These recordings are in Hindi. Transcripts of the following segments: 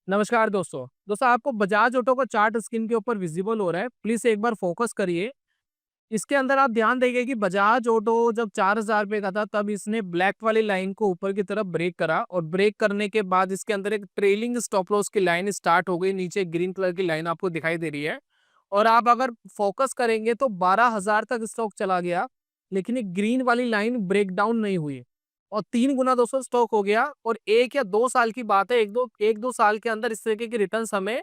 नमस्कार दोस्तों आपको बजाज ऑटो का चार्ट स्क्रीन के ऊपर विजिबल हो रहा है। प्लीज एक बार फोकस करिए। इसके अंदर आप ध्यान देंगे कि बजाज ऑटो जब 4,000 रुपए का था तब इसने ब्लैक वाली लाइन को ऊपर की तरफ ब्रेक करा और ब्रेक करने के बाद इसके अंदर एक ट्रेलिंग स्टॉप लॉस की लाइन स्टार्ट हो गई। नीचे ग्रीन कलर की लाइन आपको दिखाई दे रही है और आप अगर फोकस करेंगे तो 12,000 तक स्टॉक चला गया, लेकिन ये ग्रीन वाली लाइन ब्रेक डाउन नहीं हुई और 3 गुना दोस्तों स्टॉक हो गया। और 1 या 2 साल की बात है, एक दो साल के अंदर इस तरीके के रिटर्न हमें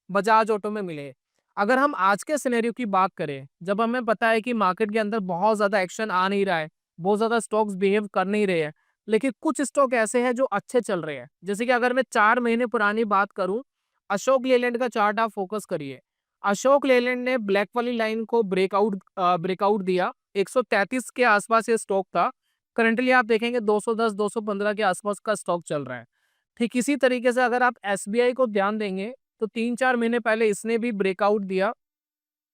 बजाज ऑटो में मिले। अगर हम आज के सिनेरियो की बात करें, जब हमें पता है कि मार्केट के अंदर बहुत ज्यादा एक्शन आ नहीं रहा है, बहुत ज्यादा स्टॉक्स बिहेव कर नहीं रहे हैं, लेकिन कुछ स्टॉक ऐसे हैं जो अच्छे चल रहे हैं। जैसे कि अगर मैं 4 महीने पुरानी बात करूं, अशोक लेलैंड का चार्ट आप फोकस करिए। अशोक लेलैंड ने ब्लैक वाली लाइन को ब्रेकआउट दिया। 133 के आसपास ये स्टॉक था। करंटली आप देखेंगे 210 215 के आसपास का स्टॉक चल रहा है। ठीक इसी तरीके से अगर आप एसबीआई को ध्यान देंगे तो 3-4 महीने पहले इसने भी ब्रेकआउट दिया।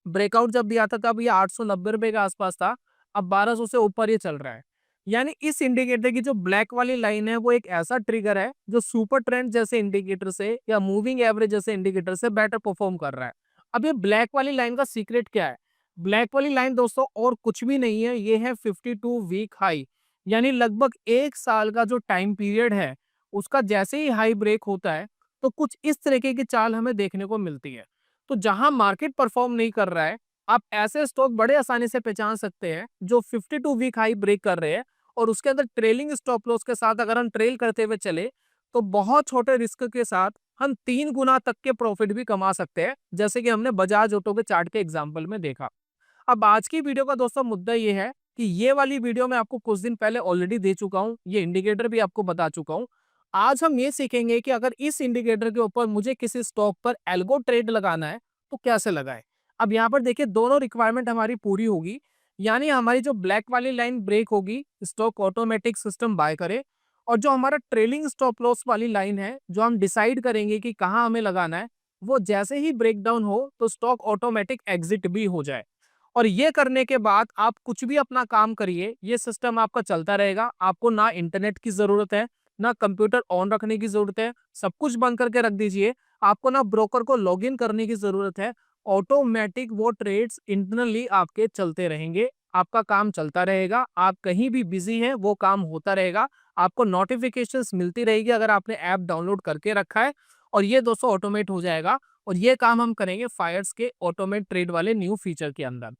ब्रेकआउट जब दिया था तब ये 890 रुपए के आसपास था। अब 1200 से ऊपर ये चल रहा है। यानी इस इंडिकेटर की जो ब्लैक वाली लाइन है वो एक ऐसा ट्रिगर है जो सुपर ट्रेंड जैसे इंडिकेटर से या मूविंग एवरेज जैसे इंडिकेटर से बेटर परफॉर्म कर रहा है। अब ये ब्लैक वाली लाइन का सीक्रेट क्या है? ब्लैक वाली लाइन दोस्तों और कुछ भी नहीं है, ये है 52 वीक हाई। यानी लगभग 1 साल का जो टाइम पीरियड है, उसका जैसे ही हाई ब्रेक होता है तो कुछ इस तरीके की चाल हमें देखने को मिलती है। तो जहां मार्केट परफॉर्म नहीं कर रहा है, आप ऐसे स्टॉक बड़े आसानी से पहचान सकते हैं जो 52 वीक हाई ब्रेक कर रहे हैं और उसके अंदर ट्रेलिंग स्टॉप लॉस के साथ अगर हम ट्रेल करते हुए चले तो बहुत छोटे रिस्क के साथ हम 3 गुना तक के प्रॉफिट भी कमा सकते हैं, जैसे कि हमने बजाज ऑटो के चार्ट के एग्जाम्पल में देखा। अब आज की वीडियो का दोस्तों मुद्दा ये है कि ये वाली वीडियो मैं आपको कुछ दिन पहले ऑलरेडी दे चुका हूँ, ये इंडिकेटर भी आपको बता चुका हूँ। आज हम ये सीखेंगे कि अगर इस इंडिकेटर के ऊपर मुझे किसी स्टॉक पर एल्गो ट्रेड लगाना है तो कैसे लगाएं। अब यहाँ पर देखिए दोनों रिक्वायरमेंट हमारी पूरी होगी। यानी हमारी जो ब्लैक वाली लाइन ब्रेक होगी, स्टॉक ऑटोमेटिक सिस्टम बाय करे, और जो हमारा ट्रेलिंग स्टॉप लॉस वाली लाइन है जो हम डिसाइड करेंगे कि कहाँ हमें लगाना है, वो जैसे ही ब्रेक डाउन हो तो स्टॉक ऑटोमेटिक एग्जिट भी हो जाए। और ये करने के बाद आप कुछ भी अपना काम करिए, ये सिस्टम आपका चलता रहेगा। आपको ना इंटरनेट की जरूरत है, ना कंप्यूटर ऑन रखने की जरूरत है, सब कुछ बंद करके रख दीजिए। आपको ना ब्रोकर को लॉगिन करने की जरूरत है। ऑटोमेटिक वो ट्रेड्स इंटरनली आपके चलते रहेंगे, आपका काम चलता रहेगा। आप कहीं भी बिजी हैं वो काम होता रहेगा। आपको नोटिफिकेशंस मिलती रहेगी अगर आपने ऐप डाउनलोड करके रखा है। और ये दोस्तों ऑटोमेट हो जाएगा। और ये काम हम करेंगे फायर्स के ऑटोमेट ट्रेड वाले न्यू फीचर के अंदर।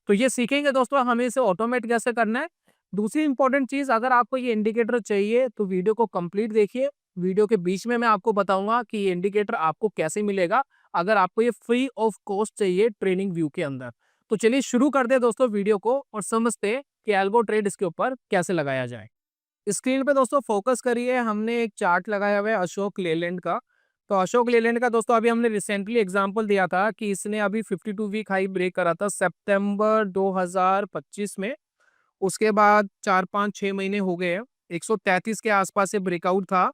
तो ये सीखेंगे दोस्तों हमें इसे ऑटोमेट कैसे करना है। दूसरी इंपॉर्टेंट चीज, अगर आपको ये इंडिकेटर चाहिए तो वीडियो को कंप्लीट देखिए। वीडियो के बीच में मैं आपको बताऊंगा कि ये इंडिकेटर आपको कैसे मिलेगा अगर आपको ये फ्री ऑफ कॉस्ट चाहिए ट्रेनिंग व्यू के अंदर। तो चलिए शुरू कर दे दोस्तों वीडियो को और समझते हैं कि एल्गो ट्रेड इसके ऊपर कैसे लगाया जाए। स्क्रीन पे दोस्तों फोकस करिए। हमने एक चार्ट लगाया हुआ है अशोक लेलैंड का। तो अशोक लेलैंड का दोस्तों अभी हमने रिसेंटली एग्जांपल दिया था कि इसने अभी 52 वीक हाई ब्रेक करा था सितंबर 2025 में। उसके बाद 4-5-6 महीने हो गए हैं, 133 के आसपास से ब्रेकआउट था।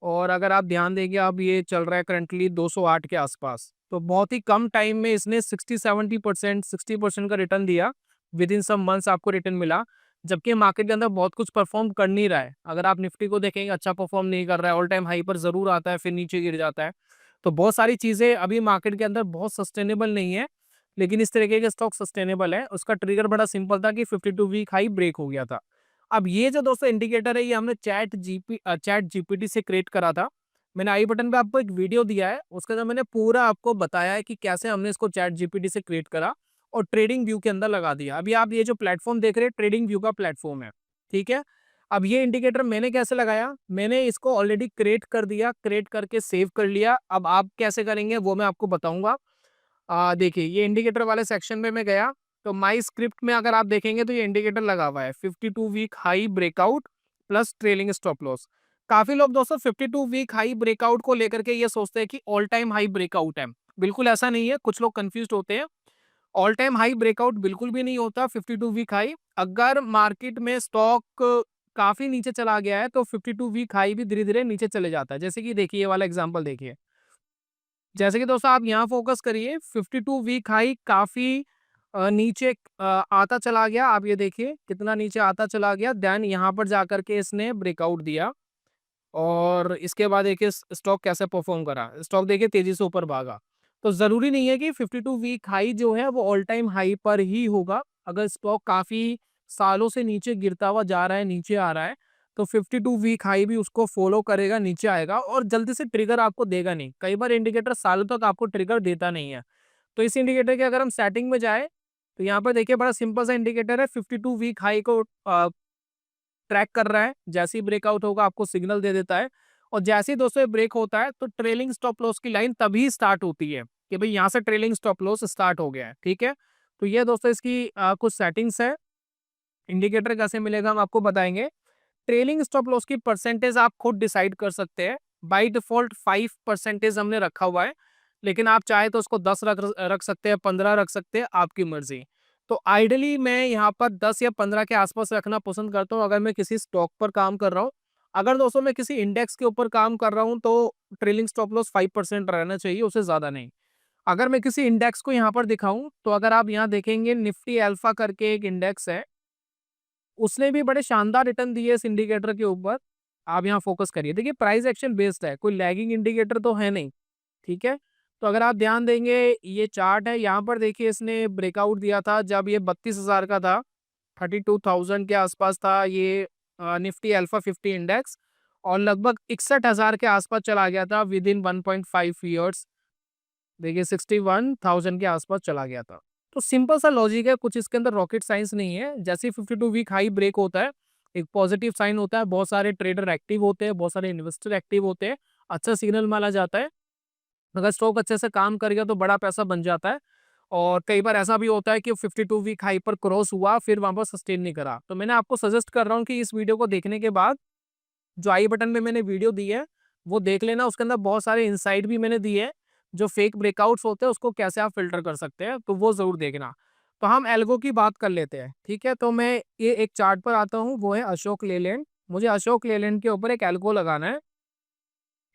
और अगर आप ध्यान देंगे अब ये चल रहा है करंटली 208 के आसपास। तो बहुत ही कम टाइम में इसने 60-70% 60% का रिटर्न दिया। विद इन सम मंथ्स आपको रिटर्न मिला। जबकि मार्केट के अंदर बहुत कुछ परफॉर्म कर नहीं रहा है। अगर आप निफ्टी को देखेंगे अच्छा परफॉर्म नहीं कर रहा है, ऑल टाइम हाई पर जरूर आता है फिर नीचे गिर जाता है। तो बहुत सारी चीजें अभी मार्केट के अंदर बहुत सस्टेनेबल नहीं है। लेकिन इस तरीके के स्टॉक सस्टेनेबल है। उसका ट्रिगर बड़ा सिंपल था कि 52 वीक हाई ब्रेक हो गया था। अब ये जो दोस्तों इंडिकेटर है ये हमने चैट जीपीटी से क्रिएट करा था। मैंने आई बटन पे आपको एक वीडियो दिया है, उसके अंदर मैंने पूरा आपको बताया है कि कैसे हमने इसको चैट जीपीटी से क्रिएट करा और ट्रेडिंग व्यू के अंदर लगा दिया। अभी आप ये जो प्लेटफॉर्म देख रहे हैं ट्रेडिंग व्यू का प्लेटफॉर्म है, ठीक है। अब ये इंडिकेटर मैंने कैसे लगाया, मैंने इसको ऑलरेडी क्रिएट कर दिया, क्रिएट करके सेव कर लिया। अब आप कैसे करेंगे वो मैं आपको बताऊंगा। देखिए ये इंडिकेटर वाले सेक्शन में मैं गया तो माई स्क्रिप्ट में अगर आप देखेंगे तो ये इंडिकेटर लगा हुआ है 52 week high breakout plus trailing stop loss. काफी लोग दोस्तों 52 वीक हाई ब्रेकआउट को लेकर के ये सोचते हैं कि ऑल टाइम हाई ब्रेकआउट है। बिल्कुल ऐसा नहीं है, कुछ लोग कंफ्यूज होते हैं। ऑल टाइम हाई ब्रेकआउट बिल्कुल भी नहीं होता 52 वीक हाई। अगर मार्केट में स्टॉक काफी नीचे चला गया है तो 52 वीक हाई भी धीरे धीरे नीचे चले जाता है। जैसे कि देखिए ये वाला एग्जांपल देखिए। जैसे कि दोस्तों आप यहाँ फोकस करिए, 52 वीक हाई काफी नीचे आता चला गया। आप ये देखिए कितना नीचे आता चला गया। देन यहाँ पर जाकर के इसने ब्रेकआउट दिया और इसके बाद देखिए स्टॉक कैसे परफॉर्म करा, स्टॉक देखिए तेजी से ऊपर भागा। तो जरूरी नहीं है कि 52 वीक हाई जो है वो ऑल टाइम हाई पर ही होगा। अगर स्टॉक काफी सालों से नीचे गिरता हुआ जा रहा है, नीचे आ रहा है, तो 52 वीक हाई भी उसको फॉलो करेगा, नीचे आएगा और जल्दी से ट्रिगर आपको देगा नहीं। कई बार इंडिकेटर सालों तक आपको ट्रिगर देता नहीं है। तो इस इंडिकेटर के अगर हम सेटिंग में जाए तो यहाँ पर देखिए बड़ा सिंपल सा इंडिकेटर है, 52 वीक हाई को ट्रैक कर रहा है। जैसे ही ब्रेकआउट होगा आपको सिग्नल दे देता है, और जैसे ही दोस्तों ये ब्रेक होता है तो ट्रेलिंग स्टॉप लॉस की लाइन तभी स्टार्ट होती है कि भाई यहाँ से ट्रेलिंग स्टॉप लॉस स्टार्ट हो गया है। ठीक है, तो ये दोस्तों इसकी कुछ सेटिंग्स है। इंडिकेटर कैसे मिलेगा हम आपको बताएंगे। ट्रेलिंग स्टॉप लॉस की परसेंटेज आप खुद डिसाइड कर सकते हैं। बाय डिफॉल्ट 5% हमने रखा हुआ है, लेकिन आप चाहे तो उसको 10 रख सकते हैं, 15 रख सकते हैं, आपकी मर्जी। तो आइडियली मैं यहाँ पर 10 या 15 के आसपास रखना पसंद करता हूँ अगर मैं किसी स्टॉक पर काम कर रहा हूँ। अगर दोस्तों मैं किसी इंडेक्स के ऊपर काम कर रहा हूँ तो ट्रेलिंग स्टॉप लॉस 5% रहना चाहिए, उससे ज्यादा नहीं। अगर मैं किसी इंडेक्स को यहाँ पर दिखाऊं तो अगर आप यहाँ देखेंगे निफ्टी अल्फा करके एक इंडेक्स है, उसने भी बड़े शानदार रिटर्न दिए इस इंडिकेटर के ऊपर। आप यहाँ फोकस करिए, देखिए प्राइस एक्शन बेस्ड है, कोई लैगिंग इंडिकेटर तो है नहीं। ठीक है, तो अगर आप ध्यान देंगे ये चार्ट है, यहाँ पर देखिए इसने ब्रेकआउट दिया था जब ये 32,000 का था, 32,000 के आसपास था ये निफ्टी अल्फा 50 इंडेक्स, और लगभग 61,000 के आसपास चला गया था विद इन 1.5 ईयर्स। देखिए 61,000 के आसपास चला गया था। तो सिंपल सा लॉजिक है, कुछ इसके अंदर रॉकेट साइंस नहीं है। जैसे ही 52 वीक हाई ब्रेक होता है, एक पॉजिटिव साइन होता है, बहुत सारे ट्रेडर एक्टिव होते हैं, बहुत सारे इन्वेस्टर एक्टिव होते हैं, अच्छा सिग्नल माना जाता है। अगर स्टॉक अच्छे से काम कर गया तो बड़ा पैसा बन जाता है। और कई बार ऐसा भी होता है कि 52 वीक हाई पर क्रॉस हुआ फिर वहां पर सस्टेन नहीं करा। तो मैंने आपको सजेस्ट कर रहा हूँ कि इस वीडियो को देखने के बाद जो आई बटन में मैंने वीडियो दी है वो देख लेना, उसके अंदर बहुत सारे इंसाइट भी मैंने दिए हैं। जो फेक ब्रेकआउट्स होते हैं उसको कैसे आप फिल्टर कर सकते हैं, तो वो जरूर देखना। तो हम एल्गो की बात कर लेते हैं। ठीक है, तो मैं ये एक चार्ट पर आता हूँ, वो है अशोक लेलैंड। मुझे अशोक लेलैंड के ऊपर एक एल्गो लगाना है।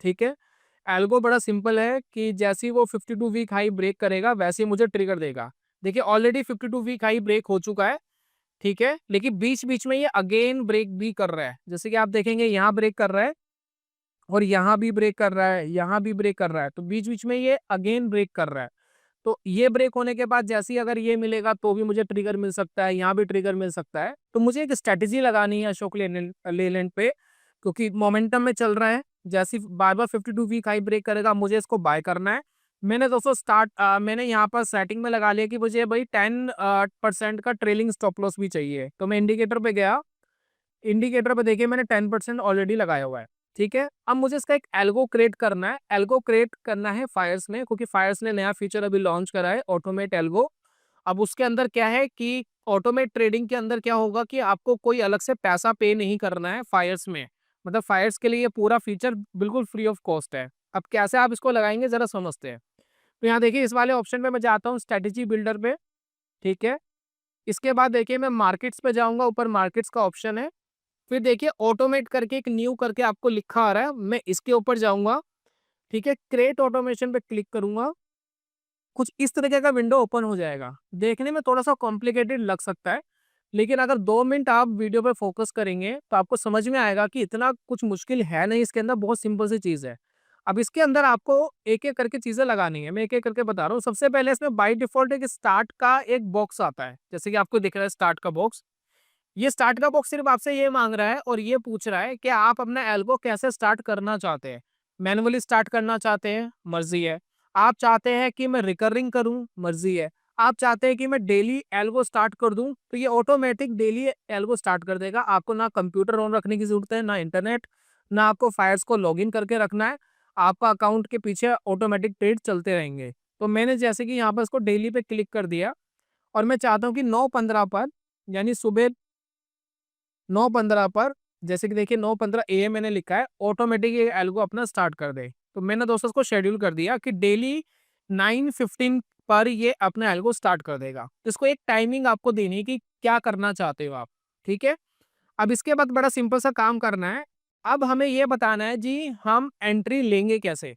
ठीक है, एल्गो बड़ा सिंपल है कि जैसे ही वो 52 वीक हाई ब्रेक करेगा वैसे ही मुझे ट्रिगर देगा। देखिए ऑलरेडी 52 वीक हाई ब्रेक हो चुका है। ठीक है, लेकिन बीच बीच में ये अगेन ब्रेक भी कर रहा है, जैसे कि आप देखेंगे यहाँ ब्रेक कर रहा है और यहाँ भी ब्रेक कर रहा है, यहाँ भी ब्रेक कर रहा है, तो बीच बीच में ये अगेन ब्रेक कर रहा है। तो ये ब्रेक होने के बाद जैसे ही अगर ये मिलेगा तो भी मुझे ट्रिगर मिल सकता है, यहाँ भी ट्रिगर मिल सकता है। तो मुझे एक स्ट्रेटेजी लगानी है अशोक लेलैंड पे, क्योंकि मोमेंटम में चल रहा है। जैसे ही बार बार 52 वीक हाई ब्रेक करेगा मुझे इसको बाय करना है। मैंने दोस्तों मैंने यहाँ पर सेटिंग में लगा लिया कि मुझे भाई 10% का ट्रेलिंग स्टॉप लॉस भी चाहिए। तो मैं इंडिकेटर पे गया, इंडिकेटर पे देखिए मैंने 10% ऑलरेडी लगाया हुआ है। ठीक है, अब मुझे इसका एक एल्गो क्रिएट करना है। एल्गो क्रिएट करना है फायर्स में, क्योंकि फायर्स ने नया फीचर अभी लॉन्च करा है, ऑटोमेट एल्गो। अब उसके अंदर क्या है कि ऑटोमेट ट्रेडिंग के अंदर क्या होगा कि आपको कोई अलग से पैसा पे नहीं करना है फायर्स में। मतलब फायर्स के लिए ये पूरा फीचर बिल्कुल फ्री ऑफ कॉस्ट है। अब कैसे आप इसको लगाएंगे जरा समझते हैं। तो यहाँ देखिए इस वाले ऑप्शन पे मैं जाता हूँ, स्ट्रेटेजी बिल्डर पे। ठीक है, इसके बाद देखिए मैं मार्केट्स पे जाऊंगा, ऊपर मार्केट्स का ऑप्शन है। फिर देखिए ऑटोमेट करके एक न्यू करके आपको लिखा आ रहा है, मैं इसके ऊपर जाऊंगा। ठीक है, क्रिएट ऑटोमेशन पे क्लिक करूंगा, कुछ इस तरीके का विंडो ओपन हो जाएगा। देखने में थोड़ा सा कॉम्प्लिकेटेड लग सकता है, लेकिन अगर 2 मिनट आप वीडियो पे फोकस करेंगे तो आपको समझ में आएगा कि इतना कुछ मुश्किल है नहीं, इसके अंदर बहुत सिंपल सी चीज है। अब इसके अंदर आपको एक एक करके चीजें लगानी है, मैं एक एक करके बता रहा हूँ। सबसे पहले इसमें बाय डिफॉल्ट एक स्टार्ट का एक बॉक्स आता है, जैसे कि आपको दिख रहा है स्टार्ट का बॉक्स। ये स्टार्ट का बॉक्स सिर्फ आपसे ये मांग रहा है और ये पूछ रहा है कि आप अपना एल्गो कैसे स्टार्ट करना चाहते हैं। मैनुअली स्टार्ट करना चाहते हैं, मर्जी है। आप चाहते हैं कि मैं रिकरिंग करूं, मर्जी है। आप चाहते हैं कि मैं डेली एल्गो स्टार्ट कर दूं, तो ये ऑटोमेटिक डेली एल्गो स्टार्ट कर देगा। आपको ना कंप्यूटर ऑन रखने की जरूरत है, ना इंटरनेट, ना आपको फायर्स को लॉगिन करके रखना है। आपका अकाउंट के पीछे ऑटोमेटिक ट्रेड चलते रहेंगे। तो मैंने जैसे कि यहाँ पर इसको डेली पे क्लिक कर दिया और मैं चाहता हूँ कि 9:15 पर, यानी सुबह 9:15 पर, जैसे कि देखिए 9:15 AM मैंने लिखा है, ऑटोमेटिक ये एल्गो अपना स्टार्ट कर दे। तो मैंने दोस्तों उसको शेड्यूल कर दिया कि डेली 9:15 पर ये अपना एल्गो स्टार्ट कर देगा। तो इसको एक टाइमिंग आपको देनी है कि क्या करना चाहते हो आप। ठीक है, अब इसके बाद बड़ा सिंपल सा काम करना है। अब हमें ये बताना है जी हम एंट्री लेंगे कैसे।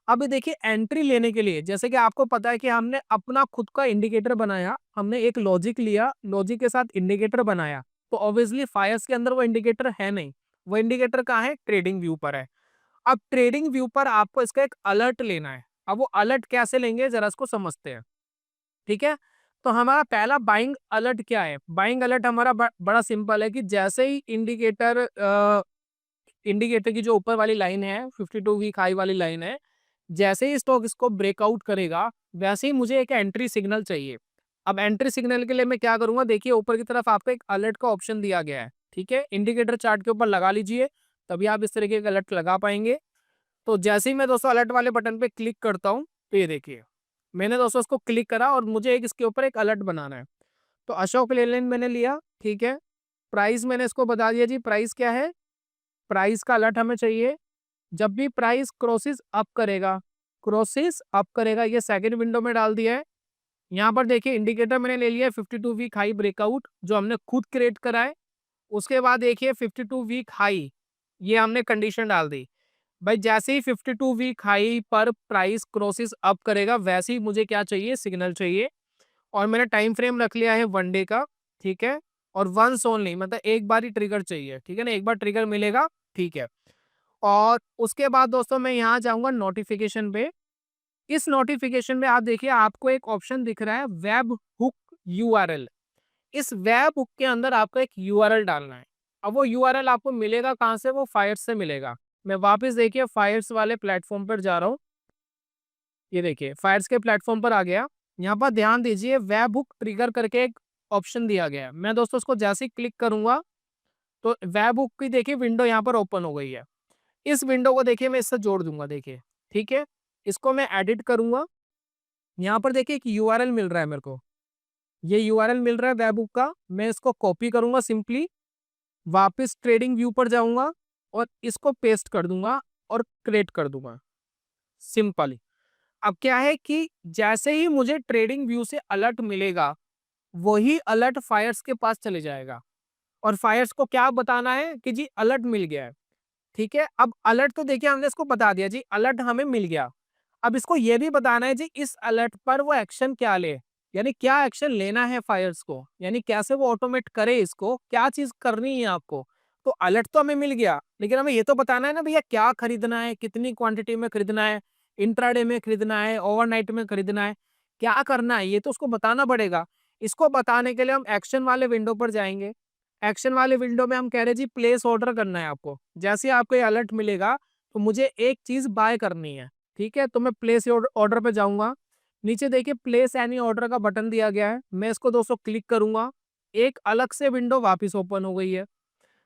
अब देखिए एंट्री लेने के लिए जैसे कि आपको पता है कि हमने अपना खुद का इंडिकेटर बनाया, हमने एक लॉजिक लिया, लॉजिक के साथ इंडिकेटर बनाया। तो ऑब्वियसली फायर्स के अंदर वो इंडिकेटर है नहीं। वो इंडिकेटर कहाँ है, ट्रेडिंग व्यू पर है। अब ट्रेडिंग व्यू पर आपको इसका एक अलर्ट लेना है। अब वो अलर्ट कैसे लेंगे जरा इसको समझते हैं। ठीक है, तो हमारा पहला बाइंग अलर्ट क्या है? बाइंग अलर्ट हमारा बड़ा सिंपल है कि जैसे ही इंडिकेटर की जो ऊपर वाली लाइन है 52 वीक हाई वाली लाइन है, जैसे ही स्टॉक इसको ब्रेकआउट करेगा वैसे ही मुझे एक एंट्री सिग्नल चाहिए। अब एंट्री सिग्नल के लिए मैं क्या करूंगा, देखिए ऊपर की तरफ आपको एक अलर्ट का ऑप्शन दिया गया है। ठीक है, इंडिकेटर चार्ट के ऊपर लगा लीजिए, तभी आप इस तरीके का अलर्ट लगा पाएंगे। तो जैसे ही मैं दोस्तों अलर्ट वाले बटन पे क्लिक करता हूँ, तो ये देखिए मैंने दोस्तों इसको क्लिक करा और मुझे एक इसके ऊपर एक अलर्ट बनाना है। तो अशोक लेलैंड मैंने लिया। ठीक है, प्राइस मैंने इसको बता दिया जी, प्राइस क्या है, प्राइस का अलर्ट हमें चाहिए। जब भी प्राइस क्रॉसेस अप करेगा, क्रॉसेस अप करेगा, ये सेकंड विंडो में डाल दिया है। यहाँ पर देखिए इंडिकेटर मैंने ले लिया है 52 वीक हाई ब्रेकआउट, जो हमने खुद क्रिएट करा है। उसके बाद देखिए 52 वीक हाई, ये हमने कंडीशन डाल दी। भाई जैसे ही 52 वीक हाई पर प्राइस क्रॉसेस अप करेगा वैसे ही मुझे क्या चाहिए, सिग्नल चाहिए। और मैंने टाइम फ्रेम रख लिया है 1 डे का। ठीक है, और वंस ओनली, मतलब एक बार ही ट्रिगर चाहिए। ठीक है ना, एक बार ट्रिगर मिलेगा। ठीक है, और उसके बाद दोस्तों मैं यहाँ जाऊंगा नोटिफिकेशन पे। इस नोटिफिकेशन में आप देखिए आपको एक ऑप्शन दिख रहा है वेब हुक यूआरएल। इस वेब हुक के अंदर आपको एक यूआरएल डालना है। अब वो यूआरएल आपको मिलेगा कहाँ से, वो फायर्स से मिलेगा। मैं वापस देखिए फायर्स वाले प्लेटफॉर्म पर जा रहा हूँ। ये देखिए फायर्स के प्लेटफॉर्म पर आ गया। यहाँ पर ध्यान दीजिए वेब हुक ट्रिगर करके एक ऑप्शन दिया गया है। मैं दोस्तों उसको जैसे ही क्लिक करूंगा तो वेब हुक की देखिए विंडो यहाँ पर ओपन हो गई है। इस विंडो को देखिए मैं इससे जोड़ दूंगा, देखिए। ठीक है, इसको मैं एडिट करूंगा। यहाँ पर देखिए एक यूआरएल मिल रहा है मेरे को, ये यूआरएल मिल रहा है वेबहुक का। मैं इसको कॉपी करूंगा सिंपली, वापस ट्रेडिंग व्यू पर जाऊंगा और इसको पेस्ट कर दूंगा और क्रिएट कर दूंगा सिंपली। अब क्या है कि जैसे ही मुझे ट्रेडिंग व्यू से अलर्ट मिलेगा, वही अलर्ट फायर्स के पास चले जाएगा और फायर्स को क्या बताना है कि जी अलर्ट मिल गया है। ठीक है, अब अलर्ट तो देखिए हमने इसको बता दिया जी, अलर्ट हमें मिल गया। अब इसको ये भी बताना है जी इस अलर्ट पर वो एक्शन क्या ले, यानी क्या एक्शन लेना है फायर्स को, यानी कैसे वो ऑटोमेट करे, इसको क्या चीज करनी है आपको। तो अलर्ट तो हमें मिल गया, लेकिन हमें ये तो बताना है ना भैया क्या खरीदना है, कितनी क्वांटिटी में खरीदना है, इंट्राडे में खरीदना है, ओवरनाइट में खरीदना है, क्या करना है, ये तो उसको बताना पड़ेगा। इसको बताने के लिए हम एक्शन वाले विंडो पर जाएंगे। एक्शन वाले विंडो में हम कह रहे हैं जी प्लेस ऑर्डर करना है आपको। जैसे ही आपको ये अलर्ट मिलेगा तो मुझे एक चीज बाय करनी है। ठीक है, तो मैं प्लेस ऑर्डर पे जाऊंगा। नीचे देखिए प्लेस एनी ऑर्डर का बटन दिया गया है, मैं इसको दोस्तों क्लिक करूंगा। एक अलग से विंडो वापस ओपन हो गई है।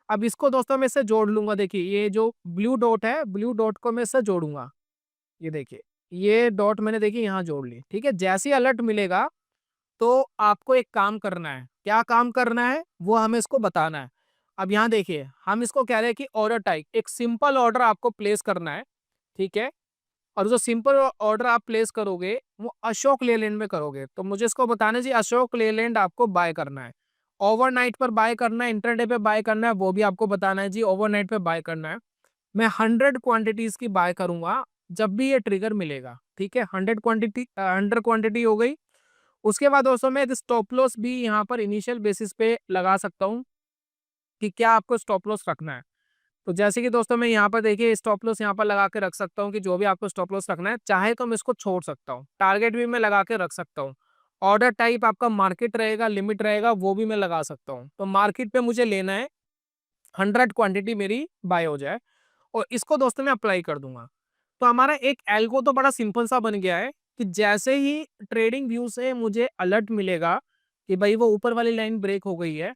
अब इसको दोस्तों मैं इससे जोड़ लूंगा। देखिए ये जो ब्लू डॉट है, ब्लू डॉट को मैं इससे जोड़ूंगा। ये देखिए ये डॉट मैंने देखिए यहाँ जोड़ ली। ठीक है, जैसे ही अलर्ट मिलेगा तो आपको एक काम करना है। क्या काम करना है वो हमें इसको बताना है। अब यहाँ देखिए हम इसको कह रहे हैं कि ऑर्डर टाइप, एक सिंपल ऑर्डर आपको प्लेस करना है। ठीक है, और जो सिंपल ऑर्डर आप प्लेस करोगे वो अशोक लेलैंड में करोगे। तो मुझे इसको बताना है जी अशोक लेलैंड आपको बाय करना है, ओवरनाइट पर बाय करना है, इंटरडे पे बाय करना है, वो भी आपको बताना है जी ओवरनाइट पे बाय करना है। मैं 100 क्वांटिटीज की बाय करूंगा जब भी ये ट्रिगर मिलेगा। ठीक है, 100 क्वांटिटी हो गई। उसके बाद दोस्तों मैं स्टॉप लॉस भी यहाँ पर इनिशियल बेसिस पे लगा सकता हूँ कि क्या आपको स्टॉप लॉस रखना है। तो जैसे कि दोस्तों मैं यहाँ पर देखिए स्टॉप लॉस यहाँ पर लगा के रख सकता हूँ कि जो भी आपको स्टॉप लॉस रखना है, चाहे तो मैं इसको छोड़ सकता हूँ, टारगेट भी मैं लगा के रख सकता हूँ। ऑर्डर टाइप आपका मार्केट रहेगा, लिमिट रहेगा, वो भी मैं लगा सकता हूँ। तो मार्केट पे मुझे लेना है 100 क्वांटिटी मेरी बाय हो जाए, और इसको दोस्तों मैं अप्लाई कर दूंगा। तो हमारा एक एल्गो तो बड़ा सिंपल सा बन गया है कि जैसे ही ट्रेडिंग व्यू से मुझे अलर्ट मिलेगा कि भाई वो ऊपर वाली लाइन ब्रेक हो गई है,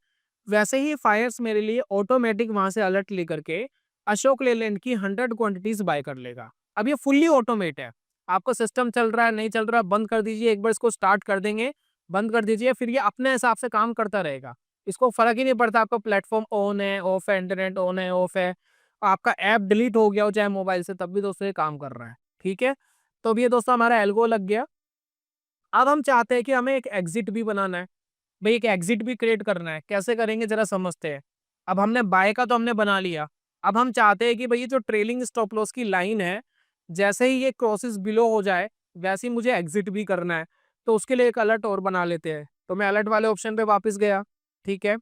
वैसे ही फायर्स मेरे लिए ऑटोमेटिक वहां से अलर्ट लेकर के अशोक लेलैंड की 100 क्वांटिटीज बाय कर लेगा। अब ये फुल्ली ऑटोमेट है। आपको सिस्टम चल रहा है नहीं चल रहा, बंद कर दीजिए, एक बार इसको स्टार्ट कर देंगे, बंद कर दीजिए, फिर ये अपने हिसाब से काम करता रहेगा। इसको फर्क ही नहीं पड़ता आपका प्लेटफॉर्म ऑन है ऑफ है, इंटरनेट ऑन है ऑफ है, आपका ऐप डिलीट हो गया हो चाहे मोबाइल से, तब भी दोस्तों ये काम कर रहा है। ठीक है, तो अब ये दोस्तों हमारा एल्गो लग गया। अब हम चाहते हैं कि हमें एक एग्जिट भी बनाना है। भाई एक एग्जिट भी क्रिएट करना है, कैसे करेंगे जरा समझते हैं। अब हमने बाय का तो हमने बना लिया। अब हम चाहते हैं कि भाई ये जो ट्रेलिंग स्टॉप लॉस की लाइन है, जैसे ही ये क्रॉसेस बिलो हो जाए वैसे ही मुझे एग्जिट भी करना है। तो उसके लिए एक अलर्ट और बना लेते हैं। तो मैं अलर्ट वाले ऑप्शन पे वापस गया। ठीक है,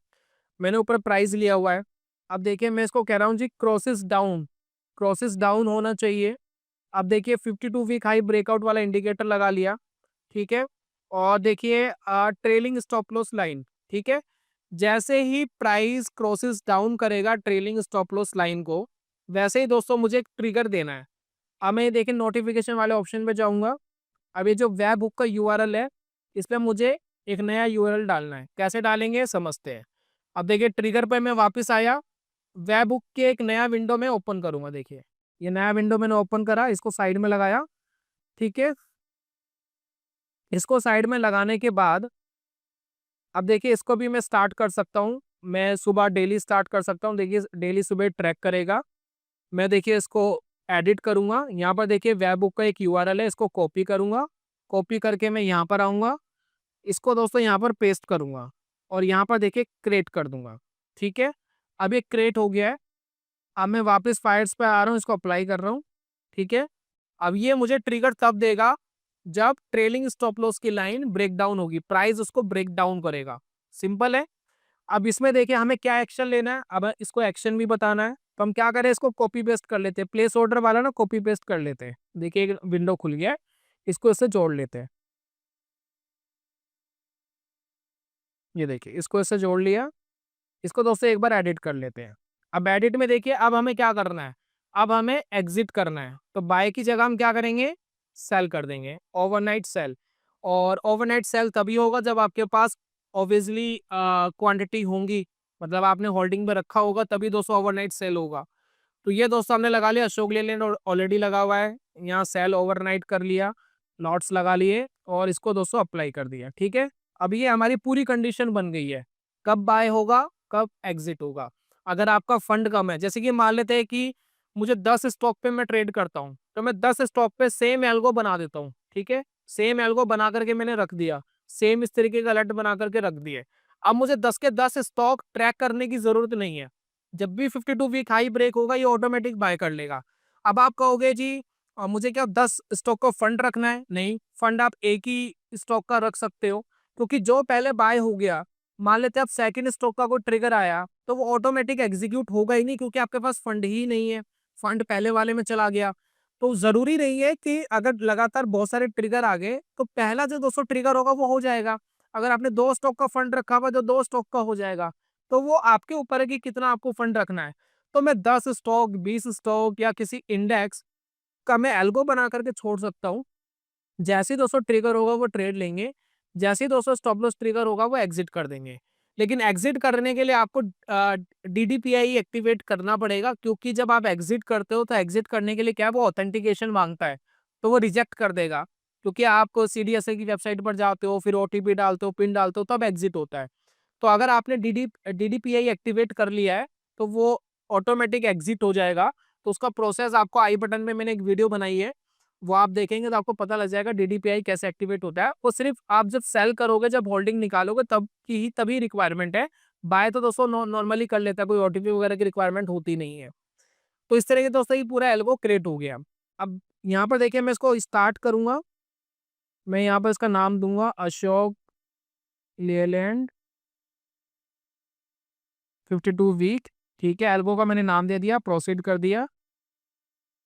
मैंने ऊपर प्राइस लिया हुआ है, अब देखिए मैं इसको कह रहा हूँ जी क्रॉसेस डाउन होना चाहिए। अब देखिए 52 वीक हाई ब्रेकआउट वाला इंडिकेटर लगा लिया, ठीक है। और देखिए ट्रेलिंग स्टॉप लॉस लाइन, ठीक है। जैसे ही प्राइस क्रॉसेस डाउन करेगा ट्रेलिंग स्टॉप लॉस लाइन को, वैसे ही दोस्तों मुझे एक ट्रिगर देना है। अब मैं देखिए नोटिफिकेशन वाले ऑप्शन पे जाऊंगा। अब ये जो वेब बुक का यूआरएल है, इस पे मुझे एक नया यूआरएल डालना है। कैसे डालेंगे समझते हैं। अब देखिए ट्रिगर पे मैं वापस आया, वेब बुक के एक नया विंडो में ओपन करूंगा। देखिए ये नया विंडो मैंने ओपन करा, इसको साइड में लगाया, ठीक है। इसको साइड में लगाने के बाद अब देखिए इसको भी मैं स्टार्ट कर सकता हूँ। मैं सुबह डेली स्टार्ट कर सकता हूँ। देखिए डेली सुबह ट्रैक करेगा। मैं देखिए इसको एडिट करूंगा। यहाँ पर देखिए वेब बुक का एक यूआरएल है, इसको कॉपी करूंगा। कॉपी करके मैं यहाँ पर आऊंगा, इसको दोस्तों यहाँ पर पेस्ट करूंगा और यहाँ पर देखिए क्रिएट कर दूंगा, ठीक है। अब ये क्रिएट हो गया है। अब मैं वापस फाइल्स पे आ रहा हूँ, इसको अप्लाई कर रहा हूँ, ठीक है। अब ये मुझे ट्रिगर तब देगा जब ट्रेलिंग स्टॉप लॉस की लाइन ब्रेक डाउन होगी, प्राइस उसको ब्रेक डाउन करेगा। सिंपल है। अब इसमें देखिए हमें क्या एक्शन लेना है, अब इसको एक्शन भी बताना है। तो हम क्या करें, इसको कॉपी पेस्ट कर लेते हैं। प्लेस ऑर्डर वाला ना कॉपी पेस्ट कर लेते हैं। देखिए एक विंडो खुल गया है, इसको इससे जोड़ लेते हैं। ये देखिए इसको इससे जोड़ लिया। इसको दोस्तों एक बार एडिट कर लेते हैं। अब एडिट में देखिए अब हमें क्या करना है, अब हमें एग्जिट करना है। तो बाय की जगह हम क्या करेंगे, सेल कर देंगे, ओवरनाइट सेल। और ओवरनाइट सेल तभी होगा जब आपके पास ऑब्वियसली क्वांटिटी होंगी, मतलब आपने होल्डिंग में रखा होगा, तभी दोस्तों ओवरनाइट सेल होगा। तो ये दोस्तों हमने लगा लिया, अशोक लेलैंड ऑलरेडी लगा हुआ है, यहाँ सेल ओवरनाइट कर लिया, लॉट्स लगा लिए और इसको दोस्तों अप्लाई कर दिया, ठीक है। अब ये हमारी पूरी कंडीशन बन गई है, कब बाय होगा कब एग्जिट होगा। अगर आपका फंड कम है, जैसे कि मान लेते हैं कि मुझे 10 स्टॉक पे मैं ट्रेड करता हूँ, तो मैं 10 स्टॉक पे सेम एल्गो बना देता हूँ, ठीक है। सेम एल्गो बना करके मैंने रख दिया, सेम इस तरीके का अलर्ट बना करके रख दिए। अब मुझे 10 के 10 स्टॉक ट्रैक करने की जरूरत नहीं है। जब भी 52 वीक हाई ब्रेक होगा ये ऑटोमेटिक बाय कर लेगा। अब आप कहोगे जी मुझे क्या 10 स्टॉक का फंड रखना है, नहीं, फंड आप एक ही स्टॉक का रख सकते हो, क्योंकि जो पहले बाय हो गया, मान लेते हैं आप सेकंड स्टॉक का कोई ट्रिगर आया तो वो ऑटोमेटिक एग्जीक्यूट होगा ही नहीं, क्योंकि आपके पास फंड ही नहीं है, फंड पहले वाले में चला गया। तो जरूरी नहीं है कि अगर लगातार बहुत सारे ट्रिगर आ गए तो पहला जो 200 ट्रिगर होगा वो हो जाएगा। अगर आपने 2 स्टॉक का फंड रखा हुआ जो 2 स्टॉक का हो जाएगा, तो वो आपके ऊपर है कि कितना आपको फंड रखना है। तो मैं 10 स्टॉक 20 स्टॉक या किसी इंडेक्स का मैं एल्गो बना करके छोड़ सकता हूँ। जैसे ही 200 ट्रिगर होगा वो ट्रेड लेंगे, जैसे ही 200 स्टॉप लॉस ट्रिगर होगा वो एग्जिट कर देंगे। लेकिन एग्जिट करने के लिए आपको डीडीपीआई एक्टिवेट करना पड़ेगा, क्योंकि जब आप एग्जिट करते हो तो एग्जिट करने के लिए क्या है, वो ऑथेंटिकेशन मांगता है, तो वो रिजेक्ट कर देगा। क्योंकि आप सीडीएसए की वेबसाइट पर जाते हो, फिर ओटीपी डालते हो, पिन डालते हो, तब एग्जिट होता है। तो अगर आपने डीडीपीआई एक्टिवेट कर लिया है तो वो ऑटोमेटिक एग्जिट हो जाएगा। तो उसका प्रोसेस आपको आई बटन में मैंने एक वीडियो बनाई है, वो आप देखेंगे तो आपको पता लग जाएगा डीडीपीआई कैसे एक्टिवेट होता है। वो सिर्फ आप जब सेल करोगे, जब होल्डिंग निकालोगे तब की ही तभी रिक्वायरमेंट है। बाय तो दोस्तों नॉर्मली कर लेता है, कोई ओटीपी वगैरह की रिक्वायरमेंट होती नहीं है। तो इस तरह के दोस्तों ये पूरा एल्गो क्रिएट हो गया। अब यहाँ पर देखिए मैं इसको स्टार्ट करूंगा, मैं यहाँ पर इसका नाम दूंगा अशोक लेलैंड 52 वीक, ठीक है। एल्गो का मैंने नाम दे दिया, प्रोसीड कर दिया,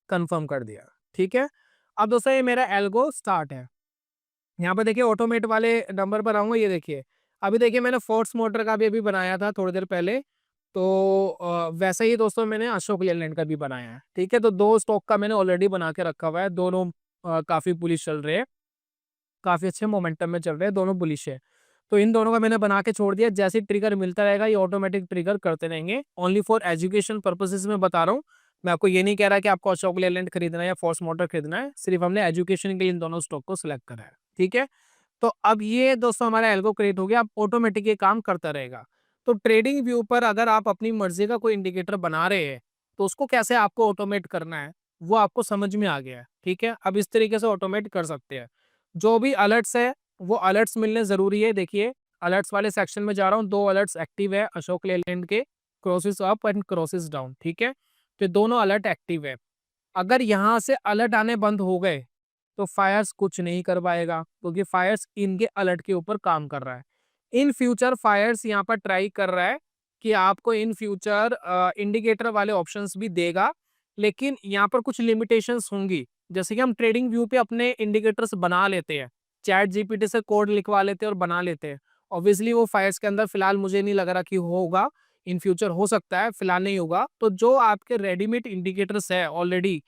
कंफर्म कर दिया, ठीक है। अब दोस्तों ये मेरा एल्गो स्टार्ट है। यहाँ पे देखिए ऑटोमेट वाले नंबर पर आऊंगा, ये देखिए अभी देखिए मैंने फोर्स मोटर का भी अभी बनाया था थोड़ी देर पहले। तो वैसे ही दोस्तों मैंने अशोक लेलैंड का भी बनाया है, ठीक है। तो 2 स्टॉक का मैंने ऑलरेडी बना के रखा हुआ है, दोनों काफी बुलिश चल रहे हैं, काफी अच्छे मोमेंटम में चल रहे हैं, दोनों बुलिश है। तो इन दोनों का मैंने बना के छोड़ दिया, जैसे ट्रिगर मिलता रहेगा ये ऑटोमेटिक ट्रिगर करते रहेंगे। ओनली फॉर एजुकेशन पर्पसेस में बता रहा हूँ, मैं आपको ये नहीं कह रहा कि आपको अशोक लेलैंड खरीदना है या फोर्स मोटर खरीदना है, सिर्फ हमने एजुकेशन के लिए इन दोनों स्टॉक को सिलेक्ट करा है, ठीक है। तो अब ये दोस्तों हमारा एल्गो क्रिएट हो गया, अब ऑटोमेटिक ये काम करता रहेगा। तो ट्रेडिंग व्यू पर अगर आप अपनी मर्जी का कोई इंडिकेटर बना रहे हैं तो उसको कैसे आपको ऑटोमेट करना है वो आपको समझ में आ गया है, ठीक है। अब इस तरीके से ऑटोमेट कर सकते हैं। जो भी अलर्ट्स है वो अलर्ट्स मिलने जरूरी है। देखिए अलर्ट्स वाले सेक्शन में जा रहा हूँ, 2 अलर्ट्स एक्टिव है अशोक लेलैंड के, crosses up and crosses down, ठीक है। तो दोनों अलर्ट एक्टिव है। अगर यहाँ से अलर्ट आने बंद हो गए तो फायर्स कुछ नहीं कर पाएगा, क्योंकि फायर्स इनके अलर्ट के ऊपर काम कर रहा है। इन फ्यूचर फायर्स यहाँ पर ट्राई कर रहा है कि आपको इन फ्यूचर इंडिकेटर वाले ऑप्शंस भी देगा, लेकिन यहाँ पर कुछ लिमिटेशंस होंगी। जैसे कि हम ट्रेडिंग व्यू पे अपने इंडिकेटर्स बना लेते हैं, चैट जीपीटी से कोड लिखवा लेते हैं और बना लेते हैं। ऑब्वियसली वो फाइल्स के अंदर फिलहाल मुझे नहीं लग रहा कि होगा, इन फ्यूचर हो सकता है, फिलहाल नहीं होगा। तो जो आपके रेडीमेड इंडिकेटर्स है, ऑलरेडी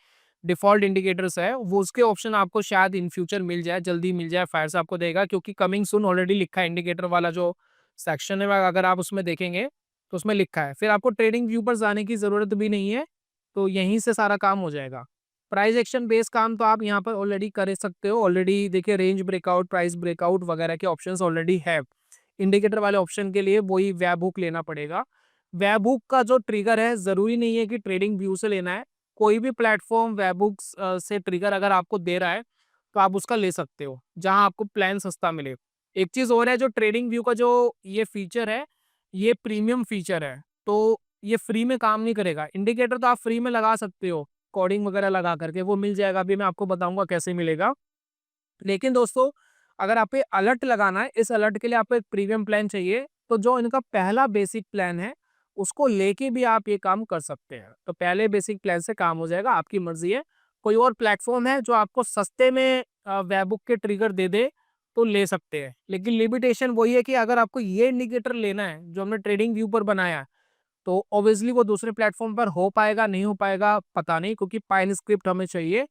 डिफॉल्ट इंडिकेटर्स है, वो उसके ऑप्शन आपको शायद इन फ्यूचर मिल जाए, जल्दी मिल जाए, फायर्स आपको देगा, क्योंकि कमिंग सून ऑलरेडी लिखा है इंडिकेटर वाला जो सेक्शन है, अगर आप उसमें देखेंगे तो उसमें लिखा है। फिर आपको ट्रेडिंग व्यू पर जाने की जरूरत भी नहीं है, तो यहीं से सारा काम हो जाएगा। प्राइस एक्शन बेस्ड काम तो आप यहाँ पर ऑलरेडी कर सकते हो। ऑलरेडी देखिए रेंज ब्रेकआउट, प्राइस ब्रेकआउट वगैरह के ऑप्शंस ऑलरेडी है। इंडिकेटर वाले ऑप्शन के लिए वही वेब हुक लेना पड़ेगा। वेब हुक का जो ट्रिगर है, जरूरी नहीं है कि ट्रेडिंग व्यू से लेना है। कोई भी प्लेटफॉर्म वेब हुक से ट्रिगर अगर आपको दे रहा है तो आप उसका ले सकते हो, जहां आपको प्लान सस्ता मिले। एक चीज और है, जो ट्रेडिंग व्यू का जो ये फीचर है, ये प्रीमियम फीचर है, तो ये फ्री में काम नहीं करेगा। इंडिकेटर तो आप फ्री में लगा सकते हो, कोडिंग वगैरह लगा करके, वो मिल जाएगा, अभी मैं आपको बताऊंगा कैसे मिलेगा। लेकिन दोस्तों, अगर आप अलर्ट लगाना है, इस अलर्ट के लिए आपको एक प्रीमियम प्लान चाहिए, तो जो इनका पहला बेसिक प्लान है उसको लेके भी आप ये काम कर सकते हैं। तो पहले बेसिक प्लान से काम हो जाएगा, आपकी मर्जी है। कोई और प्लेटफॉर्म है जो आपको सस्ते में वेबबुक के ट्रिगर दे दे तो ले सकते हैं, लेकिन लिमिटेशन वही है कि अगर आपको ये इंडिकेटर लेना है जो हमने ट्रेडिंग व्यू पर बनाया है, तो ऑब्वियसली वो दूसरे प्लेटफॉर्म पर हो पाएगा नहीं हो पाएगा पता नहीं, क्योंकि पाइन स्क्रिप्ट हमें चाहिए,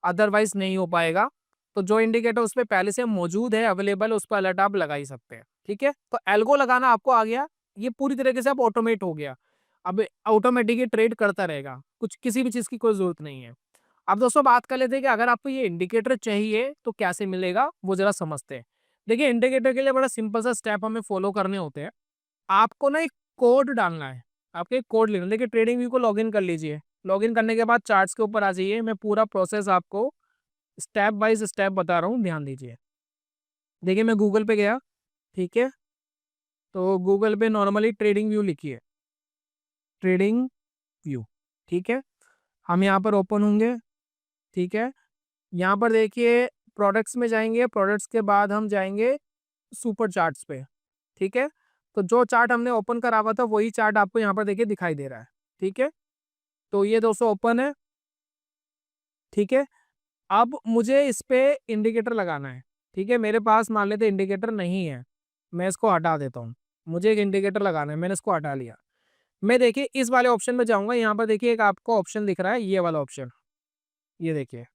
अदरवाइज नहीं हो पाएगा। तो जो इंडिकेटर उस पर पहले से मौजूद है, अवेलेबल, उस पर अलर्ट आप लगा ही सकते हैं। ठीक है, तो एल्गो लगाना आपको आ गया, ये पूरी तरीके से अब ऑटोमेट हो गया। अब ऑटोमेटिक ये ट्रेड करता रहेगा, कुछ किसी भी चीज की कोई जरूरत नहीं है। अब दोस्तों बात कर लेते हैं कि अगर आपको ये इंडिकेटर चाहिए तो कैसे मिलेगा, वो जरा समझते हैं। देखिए, इंडिकेटर के लिए बड़ा सिंपल सा स्टेप हमें फॉलो करने होते हैं। आपको ना एक कोड डालना है, आपको एक कोड लेना है। देखिए, ट्रेडिंग व्यू को लॉगिन कर लीजिए। लॉगिन करने के बाद चार्ट्स के ऊपर आ जाइए। मैं पूरा प्रोसेस आपको स्टेप बाय स्टेप बता रहा हूँ, ध्यान दीजिए। देखिए, मैं गूगल पे गया, ठीक है, तो गूगल पे नॉर्मली ट्रेडिंग व्यू लिखिए, ट्रेडिंग व्यू, ठीक है। हम यहाँ पर ओपन होंगे, ठीक है। यहाँ पर देखिए प्रोडक्ट्स में जाएंगे, प्रोडक्ट्स के बाद हम जाएंगे सुपर चार्ट्स पे, ठीक है। तो जो चार्ट हमने ओपन करा हुआ था वही चार्ट आपको यहाँ पर देखिए दिखाई दे रहा है, ठीक है। तो ये दोस्तों ओपन है, ठीक है। अब मुझे इस पे इंडिकेटर लगाना है, ठीक है। मेरे पास मान लेते इंडिकेटर नहीं है, मैं इसको हटा देता हूँ। मुझे एक इंडिकेटर लगाना है, मैंने इसको हटा लिया। मैं देखिए इस वाले ऑप्शन में जाऊंगा। यहाँ पर देखिए एक आपको ऑप्शन दिख रहा है, ये वाला ऑप्शन, ये देखिए,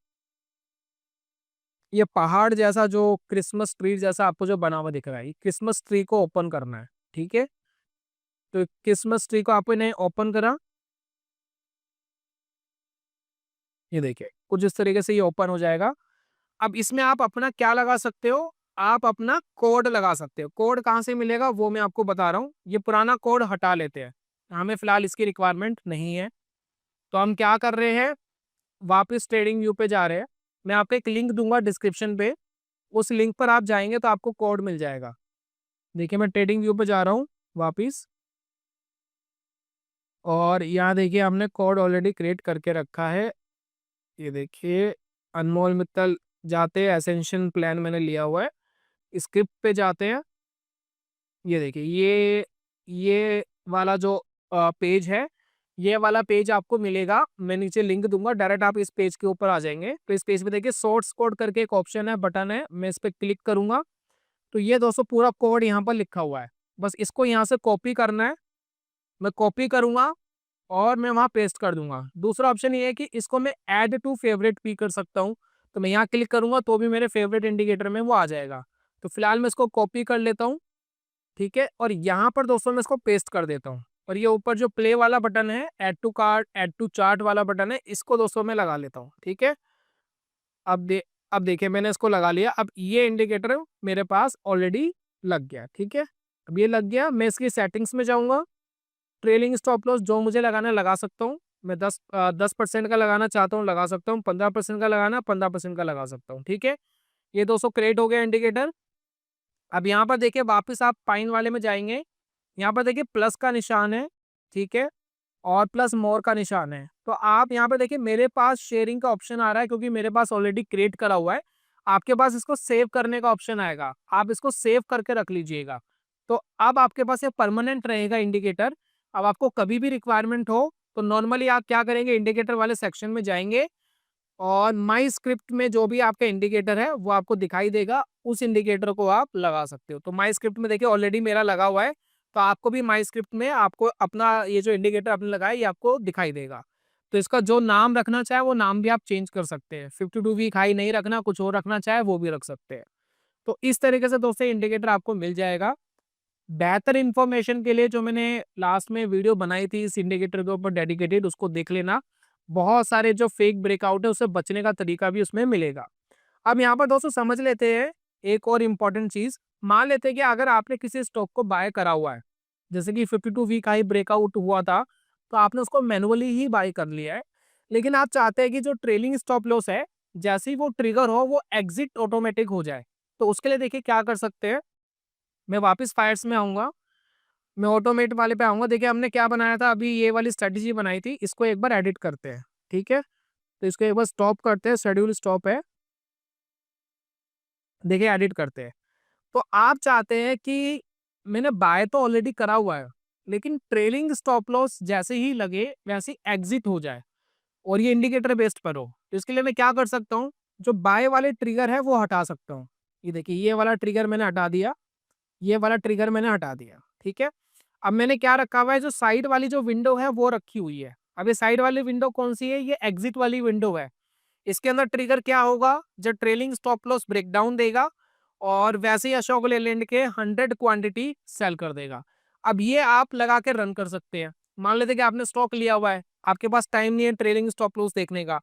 ये पहाड़ जैसा जो क्रिसमस ट्री जैसा आपको जो बना हुआ दिख रहा है, ये क्रिसमस ट्री को ओपन करना है, ठीक है। तो क्रिसमस ट्री को आपने ओपन करा, ये देखिए कुछ इस तरीके से ये ओपन हो जाएगा। अब इसमें आप अपना क्या लगा सकते हो, आप अपना कोड लगा सकते हो। कोड कहाँ से मिलेगा वो मैं आपको बता रहा हूँ। ये पुराना कोड हटा लेते हैं, हमें फिलहाल इसकी रिक्वायरमेंट नहीं है। तो हम क्या कर रहे हैं, वापस ट्रेडिंग व्यू पे जा रहे हैं। मैं आपको एक लिंक दूंगा डिस्क्रिप्शन पे, उस लिंक पर आप जाएंगे तो आपको कोड मिल जाएगा। देखिए मैं ट्रेडिंग व्यू पे जा रहा हूँ वापिस, और यहाँ देखिए हमने कोड ऑलरेडी क्रिएट करके रखा है। ये देखिए, अनमोल मित्तल जाते हैं, एसेंशियल प्लान मैंने लिया हुआ है। स्क्रिप्ट पे जाते हैं, ये देखिए ये वाला जो पेज है, ये वाला पेज आपको मिलेगा। मैं नीचे लिंक दूंगा, डायरेक्ट आप इस पेज के ऊपर आ जाएंगे। तो इस पेज पे देखिए सोर्स कोड करके एक ऑप्शन है, बटन है, मैं इस पर क्लिक करूंगा तो ये दोस्तों पूरा कोड यहाँ पर लिखा हुआ है। बस इसको यहाँ से कॉपी करना है, मैं कॉपी करूंगा और मैं वहाँ पेस्ट कर दूंगा। दूसरा ऑप्शन ये है कि इसको मैं ऐड टू फेवरेट भी कर सकता हूँ। तो मैं यहाँ क्लिक करूंगा तो भी मेरे फेवरेट इंडिकेटर में वो आ जाएगा। तो फिलहाल मैं इसको कॉपी कर लेता हूँ, ठीक है, और यहाँ पर दोस्तों मैं इसको पेस्ट कर देता हूँ। और ये ऊपर जो प्ले वाला बटन है, add to card, add to chart वाला बटन है, इसको दोस्तों मैं लगा लेता हूँ, ठीक है। अब अब देखिए मैंने इसको लगा लिया। अब ये इंडिकेटर मेरे पास ऑलरेडी लग गया, ठीक है। अब ये लग गया, मैं इसकी सेटिंग्स में जाऊंगा। ट्रेलिंग स्टॉप लॉस जो मुझे लगाना है लगा सकता हूँ। मैं 10% का लगाना चाहता हूँ लगा सकता हूँ, 15% का लगाना 15% का लगा सकता हूँ, ठीक है। ये दोस्तों क्रिएट हो गया इंडिकेटर। अब यहाँ पर देखिए वापस आप पाइन वाले में जाएंगे, यहाँ पर देखिए प्लस का निशान है, ठीक है, और प्लस मोर का निशान है। तो आप यहाँ पे देखिए मेरे पास शेयरिंग का ऑप्शन आ रहा है, क्योंकि मेरे पास ऑलरेडी क्रिएट करा हुआ है। आपके पास इसको सेव करने का ऑप्शन आएगा, आप इसको सेव करके रख लीजिएगा। तो अब आपके पास ये परमानेंट रहेगा इंडिकेटर। अब आपको कभी भी रिक्वायरमेंट हो तो नॉर्मली आप क्या करेंगे, इंडिकेटर वाले सेक्शन में जाएंगे और माई स्क्रिप्ट में जो भी आपका इंडिकेटर है वो आपको दिखाई देगा, उस इंडिकेटर को आप लगा सकते हो। तो माई स्क्रिप्ट में देखिए ऑलरेडी मेरा लगा हुआ है, तो आपको भी माई स्क्रिप्ट में आपको अपना ये जो इंडिकेटर आपने लगाया ये आपको दिखाई देगा। तो इसका जो नाम रखना चाहे वो नाम भी आप चेंज कर सकते हैं, 52 वीक हाई नहीं रखना, कुछ और रखना चाहे वो भी रख सकते हैं। तो इस तरीके से दोस्तों इंडिकेटर आपको मिल जाएगा। बेहतर इन्फॉर्मेशन के लिए जो मैंने लास्ट में वीडियो बनाई थी इस इंडिकेटर के ऊपर डेडिकेटेड, उसको देख लेना। बहुत सारे जो फेक ब्रेकआउट है उससे बचने का तरीका भी उसमें मिलेगा। अब यहाँ पर दोस्तों समझ लेते हैं एक और इम्पॉर्टेंट चीज। मान लेते हैं कि अगर आपने किसी स्टॉक को बाय करा हुआ है, जैसे कि 52 वीक हाई ब्रेकआउट हुआ था, तो आपने उसको मैनुअली ही बाय कर लिया है, लेकिन आप चाहते हैं कि जो ट्रेलिंग स्टॉप लॉस है जैसे ही वो ट्रिगर हो वो एग्जिट ऑटोमेटिक हो जाए। तो उसके लिए देखिए क्या कर सकते हैं, मैं वापस फायर्स में आऊंगा, मैं ऑटोमेट वाले पे आऊंगा। देखिए हमने क्या बनाया था, अभी ये वाली स्ट्रेटेजी बनाई थी, इसको एक बार एडिट करते हैं। ठीक है, तो इसको एक बार स्टॉप करते हैं, शेड्यूल स्टॉप है, देखिए एडिट करते हैं। तो आप चाहते हैं कि मैंने बाय तो ऑलरेडी करा हुआ है, लेकिन ट्रेलिंग स्टॉप लॉस जैसे ही लगे वैसे एग्जिट हो जाए और ये इंडिकेटर बेस्ड पर हो। तो इसके लिए मैं क्या कर सकता हूँ, जो बाय वाले ट्रिगर है वो हटा सकता हूँ। ये देखिए ये वाला ट्रिगर मैंने हटा दिया, ये वाला ट्रिगर मैंने हटा दिया। ठीक है, अब मैंने क्या रखा हुआ है, जो साइड वाली जो विंडो है वो रखी हुई है। अब ये साइड वाली विंडो कौन सी है, ये एग्जिट वाली विंडो है। इसके अंदर ट्रिगर क्या होगा, जब ट्रेलिंग स्टॉप लॉस ब्रेकडाउन देगा और वैसे ही अशोक लेलैंड के 100 क्वांटिटी सेल कर देगा। अब ये आप लगा के रन कर सकते हैं। मान लेते कि आपने स्टॉक लिया हुआ है, आपके पास टाइम नहीं है ट्रेलिंग स्टॉप लॉस देखने का,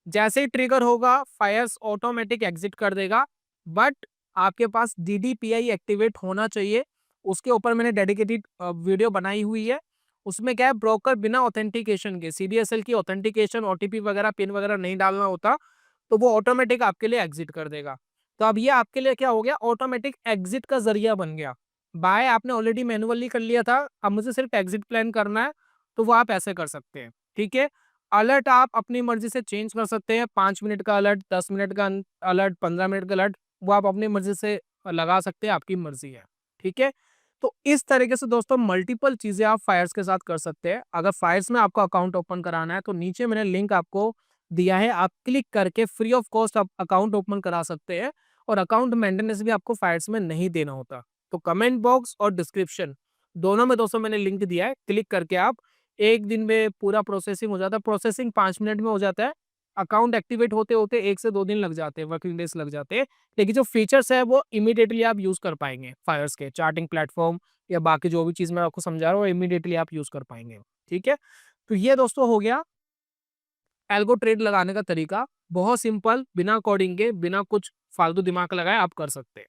जैसे ही ट्रिगर होगा फायर्स ऑटोमेटिक एग्जिट कर देगा। बट आपके पास DDPI एक्टिवेट होना चाहिए, उसके ऊपर मैंने डेडिकेटेड वीडियो बनाई हुई है। उसमें क्या है, ब्रोकर बिना ऑथेंटिकेशन के, CDSL की ऑथेंटिकेशन OTP वगैरह पिन वगैरह नहीं डालना होता, तो वो ऑटोमेटिक आपके लिए एग्जिट कर देगा। तो अब ये आपके लिए क्या हो गया, ऑटोमेटिक एग्जिट का जरिया बन गया। बाय आपने ऑलरेडी मैनुअली कर लिया था, अब मुझे सिर्फ एग्जिट प्लान करना है, तो वो आप ऐसे कर सकते हैं। ठीक है, अलर्ट आप अपनी मर्जी से चेंज कर सकते हैं, 5 मिनट का अलर्ट, 10 मिनट का अलर्ट, 15 मिनट का अलर्ट, वो आप अपनी मर्जी से लगा सकते हैं, आपकी मर्जी है। ठीक है, तो इस तरीके से दोस्तों मल्टीपल चीजें आप फायर्स के साथ कर सकते हैं। अगर फायर्स में आपको अकाउंट ओपन कराना है तो नीचे मैंने लिंक आपको दिया है, आप क्लिक करके फ्री ऑफ कॉस्ट आप अकाउंट ओपन करा सकते हैं और अकाउंट मेंटेनेंस भी आपको फायर्स में नहीं देना होता। तो कमेंट बॉक्स और डिस्क्रिप्शन दोनों में दोस्तों मैंने लिंक दिया है, क्लिक करके आप एक दिन में पूरा प्रोसेसिंग हो जाता है, प्रोसेसिंग 5 मिनट में हो जाता है। अकाउंट एक्टिवेट होते होते 1 से 2 दिन लग जाते हैं, वर्किंग डेज लग जाते हैं, लेकिन जो फीचर्स है वो इमीडिएटली आप यूज कर पाएंगे। फायर्स के चार्टिंग प्लेटफॉर्म या बाकी जो भी चीज मैं आपको समझा रहा हूँ इमीडिएटली आप यूज कर पाएंगे। ठीक है, तो ये दोस्तों हो गया एल्गो ट्रेड लगाने का तरीका। बहुत सिंपल, बिना कोडिंग के, बिना कुछ फालतू दिमाग लगाए आप कर सकते हैं।